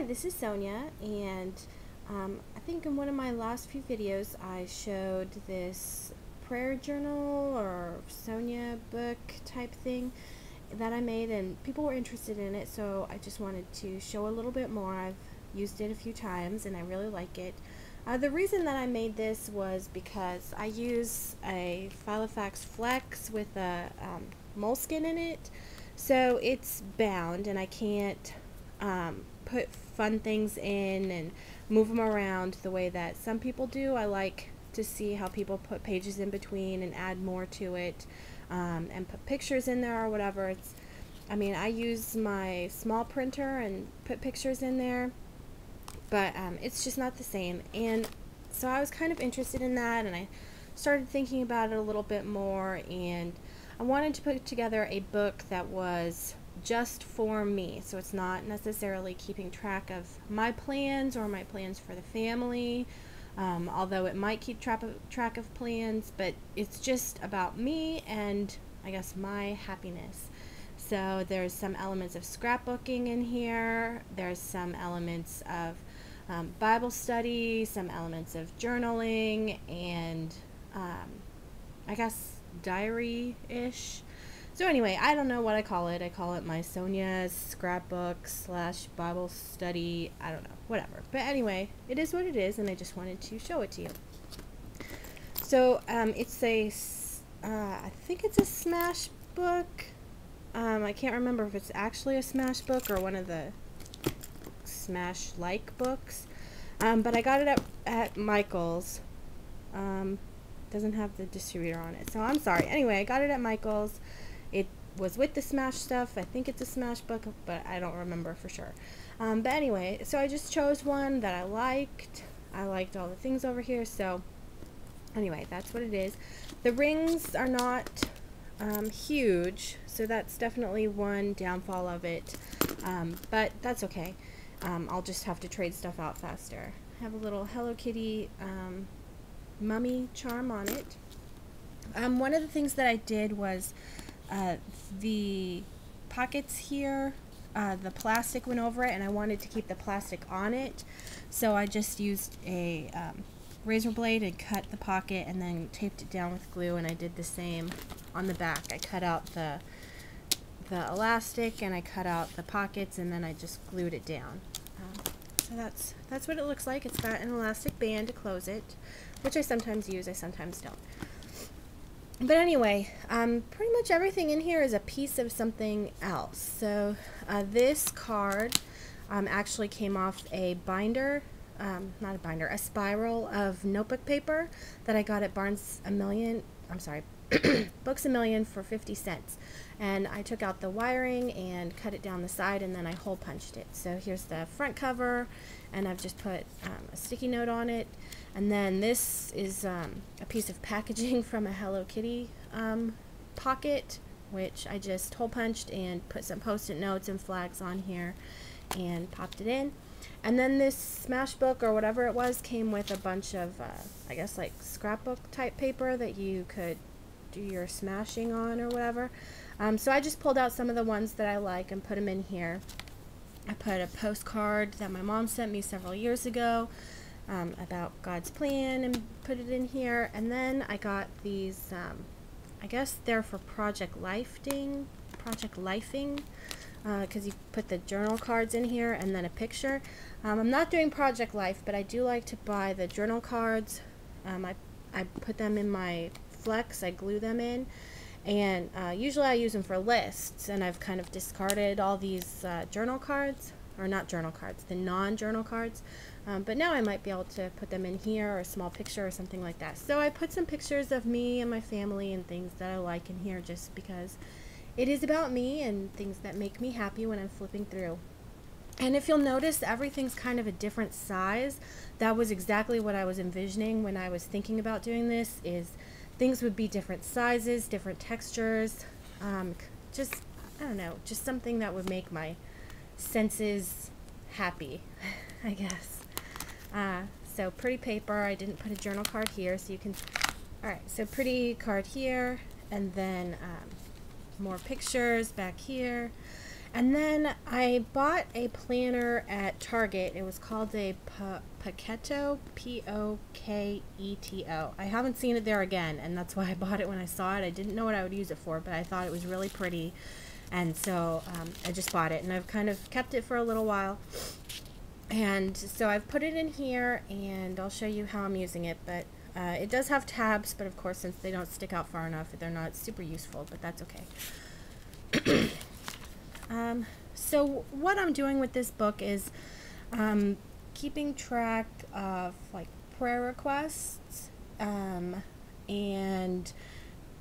Hi, this is Sonia, and I think in one of my last few videos I showed this prayer journal or Sonia book type thing that I made, and people were interested in it, so I just wanted to show a little bit more. I've used it a few times and I really like it. The reason that I made this was because I use a Filofax Flex with a moleskin in it, so it's bound and I can't put fun things in and move them around the way that some people do. I like to see how people put pages in between and add more to it, and put pictures in there or whatever. I use my small printer and put pictures in there, but it's just not the same. And so I was kind of interested in that, and I started thinking about it a little bit more, and I wanted to put together a book that was just for me, so it's not necessarily keeping track of my plans or my plans for the family, although it might keep track of plans, but it's just about me and I guess my happiness. So there's some elements of scrapbooking in here, there's some elements of Bible study, some elements of journaling, and I guess diary-ish. So anyway, I don't know what I call it. I call it my Sonia's scrapbook / Bible study. I don't know, whatever. But anyway, it is what it is, and I just wanted to show it to you. So it's a, I think it's a Smash book. I can't remember if it's actually a Smash book or one of the Smash-like books. But I got it at Michael's. Doesn't have the distributor on it, so I'm sorry. Anyway, I got it at Michael's. It was with the Smash stuff. I think it's a Smash book, but I don't remember for sure. But anyway, so I just chose one that I liked. I liked all the things over here, so anyway, that's what it is. The rings are not huge, so that's definitely one downfall of it, but that's okay. I'll just have to trade stuff out faster. I have a little Hello Kitty mummy charm on it. One of the things that I did was the pockets here, the plastic went over it, and I wanted to keep the plastic on it, so I just used a razor blade and cut the pocket and then taped it down with glue, and I did the same on the back. I cut out the elastic and I cut out the pockets, and then I just glued it down. So that's what it looks like. It's got an elastic band to close it, which I sometimes use, I sometimes don't. But anyway, pretty much everything in here is a piece of something else. So this card actually came off a binder, not a binder, a spiral of notebook paper that I got at Books A Million for 50 cents. And I took out the wiring and cut it down the side, and then I hole punched it. So here's the front cover, and I've just put a sticky note on it. And then this is a piece of packaging from a Hello Kitty pocket, which I just hole punched and put some post-it notes and flags on here and popped it in. And then this Smash book or whatever it was came with a bunch of, I guess like scrapbook type paper that you could do your smashing on or whatever. So I just pulled out some of the ones that I like and put them in here. I put a postcard that my mom sent me several years ago about God's plan and put it in here. And then I got these, I guess they're for Project Lifing, because you put the journal cards in here and then a picture. I'm not doing Project Life, but I do like to buy the journal cards. I put them in my Flex, I glue them in, and usually I use them for lists, and I've kind of discarded all these journal cards, or not journal cards, the non-journal cards, but now I might be able to put them in here, or a small picture or something like that. So I put some pictures of me and my family and things that I like in here, just because it is about me and things that make me happy when I'm flipping through. And if you'll notice, everything's kind of a different size. That was exactly what I was envisioning when I was thinking about doing this, is things would be different sizes, different textures, just, I don't know, just something that would make my senses happy, I guess. So pretty paper. I didn't put a journal card here, so you can, alright, so pretty card here, and then more pictures back here. And then I bought a planner at Target. It was called a Poketo, P-O-K-E-T-O. I haven't seen it there again, and that's why I bought it when I saw it. I didn't know what I would use it for, but I thought it was really pretty, and so I just bought it, and I've kind of kept it for a little while. And so I've put it in here, and I'll show you how I'm using it, but it does have tabs, but of course, since they don't stick out far enough, they're not super useful, but that's okay. So what I'm doing with this book is keeping track of like prayer requests and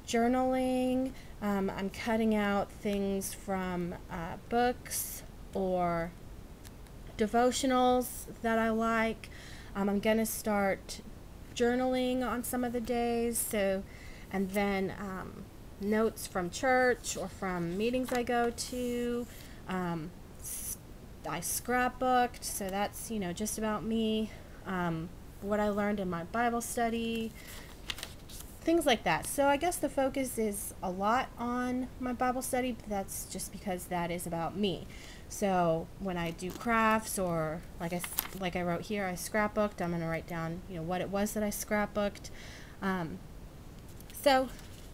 journaling. I'm cutting out things from books or devotionals that I like. I'm gonna start journaling on some of the days, and then notes from church or from meetings I go to. I scrapbooked, so that's, you know, just about me, what I learned in my Bible study, things like that. So I guess the focus is a lot on my Bible study, but that's just because that is about me. So when I do crafts, or like I wrote here, I scrapbooked, I'm going to write down, you know, what it was that I scrapbooked. So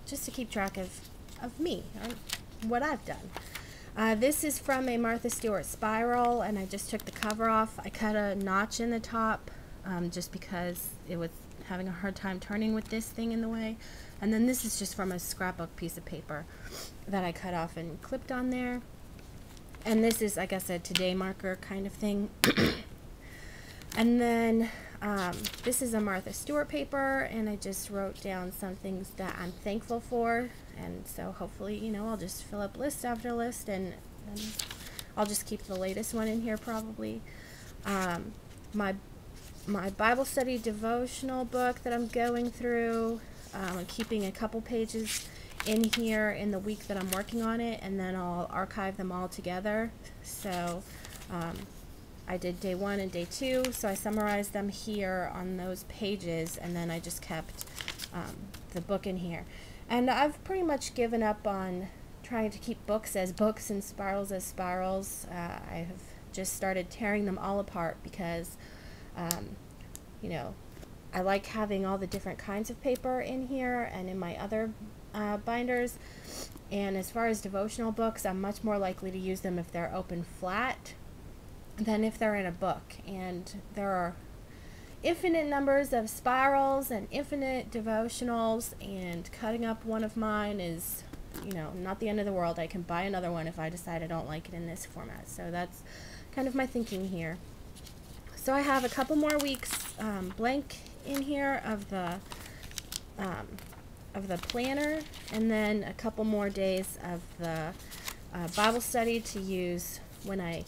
just to keep track of me, what I've done. This is from a Martha Stewart spiral, and I just took the cover off. I cut a notch in the top just because it was having a hard time turning with this thing in the way. And then this is just from a scrapbook piece of paper that I cut off and clipped on there. And this is, I guess, a today marker kind of thing. And then this is a Martha Stewart paper, and I just wrote down some things that I'm thankful for. And so hopefully, you know, I'll just fill up list after list, and I'll just keep the latest one in here probably. My Bible study devotional book that I'm going through, I'm keeping a couple pages in here in the week that I'm working on it, and then I'll archive them all together. So I did day 1 and day 2, so I summarized them here on those pages, and then I just kept the book in here. And I've pretty much given up on trying to keep books as books and spirals as spirals. I have just started tearing them all apart because, you know, I like having all the different kinds of paper in here and in my other binders. And as far as devotional books, I'm much more likely to use them if they're open flat than if they're in a book. And there are infinite numbers of spirals and infinite devotionals, and cutting up one of mine is, you know, not the end of the world. I can buy another one if I decide I don't like it in this format. So that's kind of my thinking here. So I have a couple more weeks blank in here of the planner, and then a couple more days of the Bible study to use when I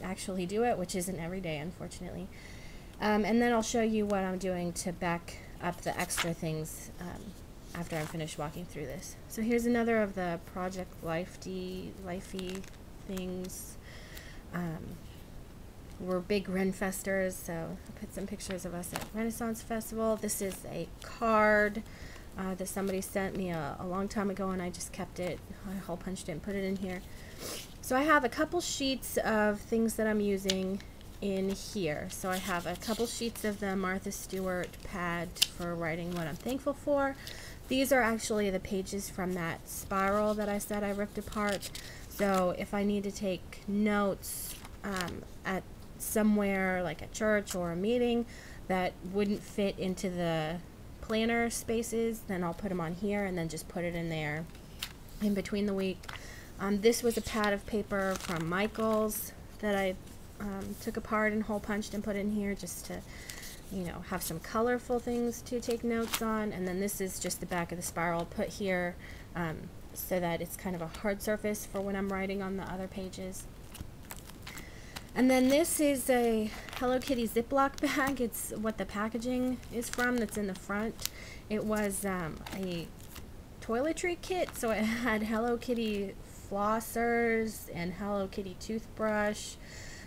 actually do it, which isn't every day, unfortunately. And then I'll show you what I'm doing to back up the extra things after I'm finished walking through this. So here's another of the Project Lifey things. We're big Renfesters, so I put some pictures of us at Renaissance Festival. This is a card that somebody sent me a long time ago, and I just kept it. I hole punched it and put it in here. So I have a couple sheets of things that I'm using in here. So I have a couple sheets of the Martha Stewart pad for writing what I'm thankful for. These are actually the pages from that spiral that I said I ripped apart. So if I need to take notes at somewhere like a church or a meeting that wouldn't fit into the planner spaces, then I'll put them on here and then just put it in there in between the week. This was a pad of paper from Michael's that I took apart and hole punched and put in here just to, you know, have some colorful things to take notes on. And then this is just the back of the spiral put here so that it's kind of a hard surface for when I'm writing on the other pages. And then this is a Hello Kitty Ziploc bag. It's what the packaging is from that's in the front. It was a toiletry kit, so it had Hello Kitty flossers and Hello Kitty toothbrush.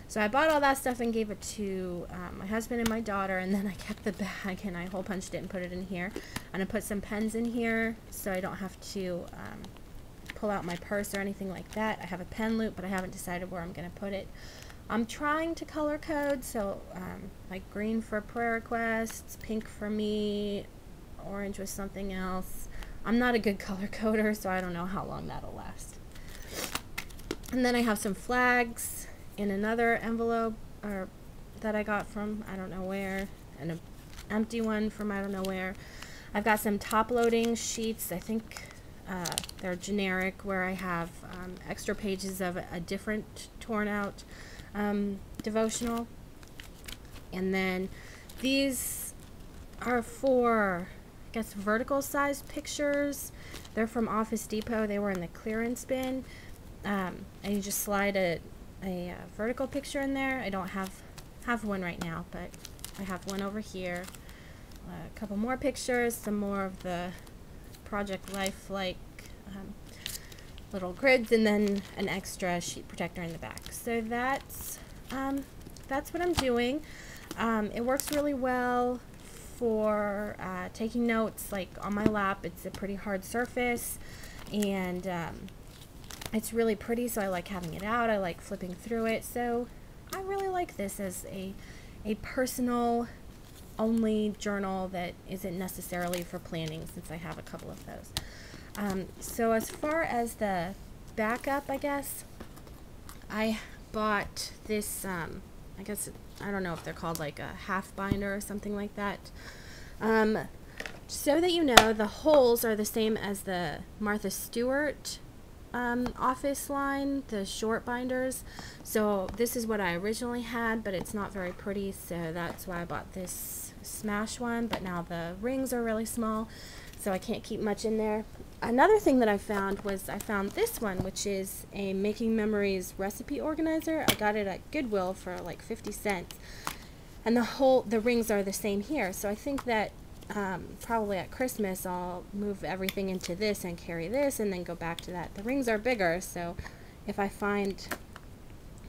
So I bought all that stuff and gave it to my husband and my daughter, and then I kept the bag and I hole punched it and put it in here. And I put some pens in here so I don't have to pull out my purse or anything like that. I have a pen loop, but I haven't decided where I'm going to put it. I'm trying to color code, so like green for prayer requests, pink for me, orange with something else. I'm not a good color coder, so I don't know how long that'll last. And then I have some flags in another envelope that I got from I don't know where, and an empty one from I don't know where. I've got some top loading sheets. I think they're generic, where I have extra pages of a different torn out devotional. And then these are for, I guess, vertical sized pictures. They're from Office Depot. They were in the clearance bin. And you just slide a vertical picture in there. I don't have one right now, but I have one over here. A couple more pictures, some more of the Project Life like little grids, and then an extra sheet protector in the back. So that's what I'm doing. It works really well for taking notes, like on my lap. It's a pretty hard surface, and it's really pretty, so I like having it out. I like flipping through it. So I really like this as a personal only journal that isn't necessarily for planning, since I have a couple of those. So as far as the backup, I guess, I bought this, I guess, I don't know if they're called like a half binder or something like that. So that you know, the holes are the same as the Martha Stewart office line, the short binders. So this is what I originally had, but it's not very pretty, so that's why I bought this smash one. But now the rings are really small, so I can't keep much in there. Another thing that I found was I found this one, which is a Making Memories recipe organizer. I got it at Goodwill for like 50 cents, and the rings are the same here. So I think that probably at Christmas I'll move everything into this and carry this and then go back to that. The rings are bigger, so if I find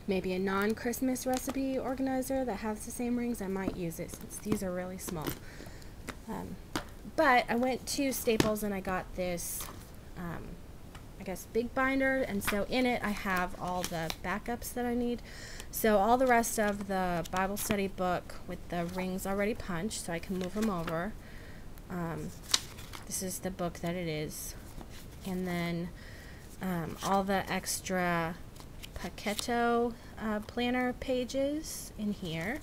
maybe a non-Christmas recipe organizer that has the same rings, I might use it, since these are really small. But I went to Staples and I got this I guess big binder, and so in it I have all the backups that I need. So all the rest of the Bible study book with the rings already punched, so I can move them over. This is the book that it is. And then all the extra Paquetto planner pages in here.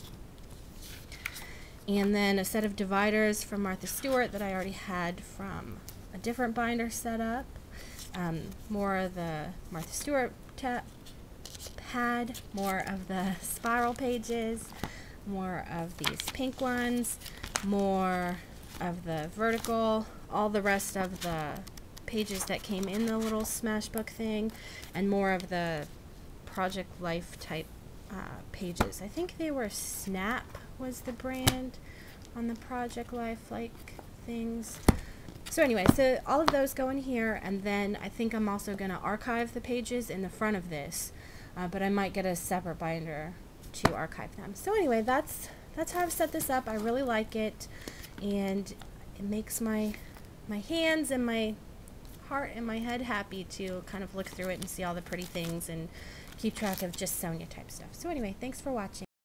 And then a set of dividers from Martha Stewart that I already had from a different binder set up. More of the Martha Stewart pad, more of the spiral pages, more of these pink ones, more of the vertical, all the rest of the pages that came in the little smash book thing, and more of the Project Life type pages. I think they were Snap was the brand on the Project Life like things. So anyway, so all of those go in here, and then I think I'm also going to archive the pages in the front of this, but I might get a separate binder to archive them. So anyway, that's how I've set this up. I really like it, and it makes my hands and my heart and my head happy to kind of look through it and see all the pretty things and keep track of just Sonia type stuff. So anyway, thanks for watching.